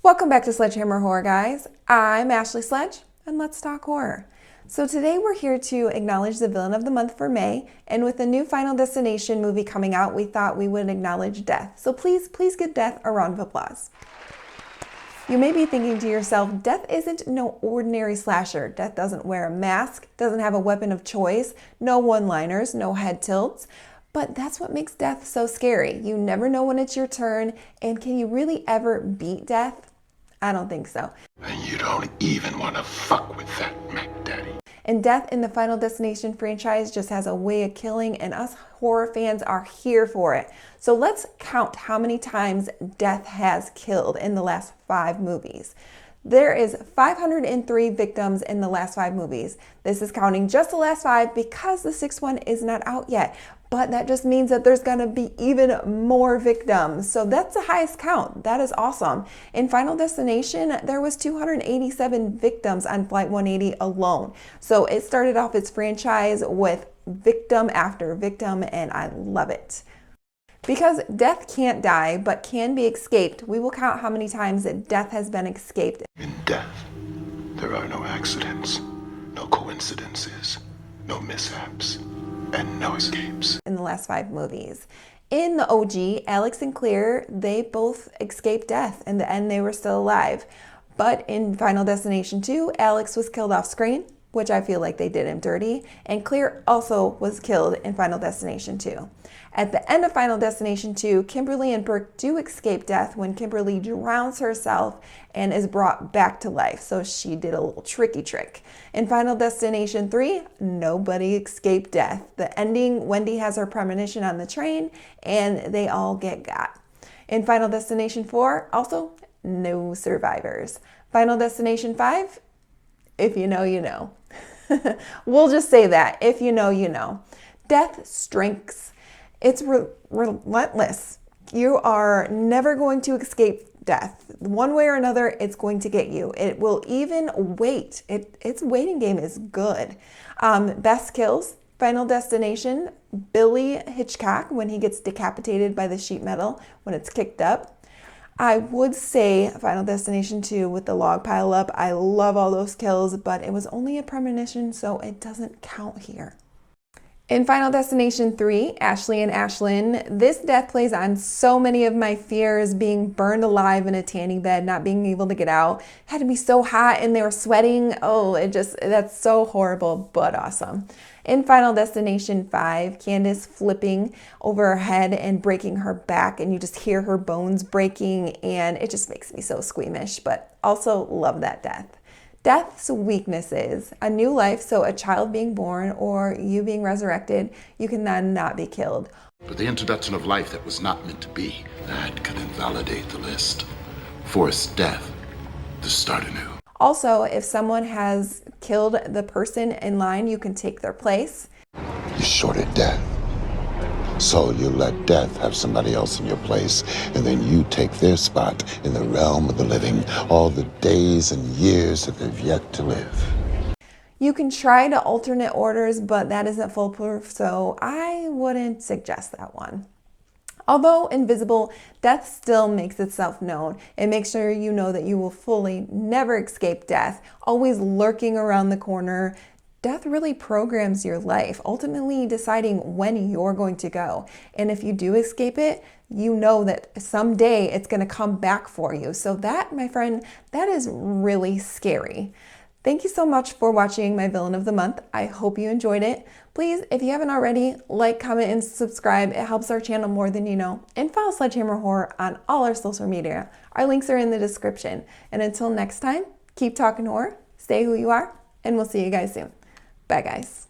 Welcome back to Sledgehammer Horror, guys. I'm Ashley Sledge, and let's talk horror. So today we're here to acknowledge the villain of the month for May, and with the new Final Destination movie coming out, we thought we would acknowledge Death. So please give Death a round of applause. You may be thinking to yourself, Death isn't no ordinary slasher. Death doesn't wear a mask, doesn't have a weapon of choice, no one-liners, no head tilts. But that's what makes Death so scary. You never know when it's your turn, and can you really ever beat Death? I don't think so. And you don't even want to fuck with that Mac Daddy. And Death in the Final Destination franchise just has a way of killing, and us horror fans are here for it. So let's count how many times Death has killed in the last 5 movies. There is 503 victims in the last 5 movies. This is counting just the last 5 because the 6th one is not out yet. But that just means that there's gonna be even more victims. So that's the highest count. That is awesome. In Final Destination, there was 287 victims on Flight 180 alone. So it started off its franchise with victim after victim, and I love it. Because Death can't die, but can be escaped, we will count how many times that Death has been escaped. In death, there are no accidents, no coincidences, no mishaps, and no escapes. In the last 5 movies. In the OG, Alex and Claire, they both escaped death. In the end, they were still alive. But in Final Destination 2, Alex was killed off screen, which I feel like they did him dirty. And Claire also was killed in Final Destination 2. At the end of Final Destination 2, Kimberly and Burke do escape death when Kimberly drowns herself and is brought back to life. So she did a little tricky trick. In Final Destination 3, nobody escaped death. The ending, Wendy has her premonition on the train and they all get got. In Final Destination 4, also no survivors. Final Destination 5, if you know, you know. We'll just say that. If you know, you know. Death strikes. It's relentless. You are never going to escape death. One way or another, it's going to get you. It will even wait. Its waiting game is good. Best kills, Final Destination, Billy Hitchcock when he gets decapitated by the sheet metal when it's kicked up. I would say Final Destination 2 with the log pile up. I love all those kills, but it was only a premonition, so it doesn't count here. In Final Destination 3, Ashley and Ashlyn, this death plays on so many of my fears, being burned alive in a tanning bed, not being able to get out. It had to be so hot and they were sweating. Oh, that's so horrible, but awesome. In Final Destination 5, Candace flipping over her head and breaking her back, and you just hear her bones breaking, and it just makes me so squeamish, but also love that death. Death's weaknesses, a new life, so a child being born or you being resurrected, you can then not be killed. But the introduction of life that was not meant to be, that could invalidate the list. Force death to start anew. Also, if someone has killed the person in line, you can take their place. You shorted death. So you let death have somebody else in your place, and then you take their spot in the realm of the living, all the days and years that they've yet to live. You can try to alternate orders, but that isn't foolproof, so I wouldn't suggest that one. Although invisible, death still makes itself known. It makes sure you know that you will fully never escape death, always lurking around the corner. Death really programs your life, ultimately deciding when you're going to go. And if you do escape it, you know that someday it's going to come back for you. So that, my friend, that is really scary. Thank you so much for watching my Villain of the Month. I hope you enjoyed it. Please, if you haven't already, like, comment, and subscribe. It helps our channel more than you know. And follow Sledgehammer Horror on all our social media. Our links are in the description. And until next time, keep talking horror, stay who you are, and we'll see you guys soon. Bye, guys.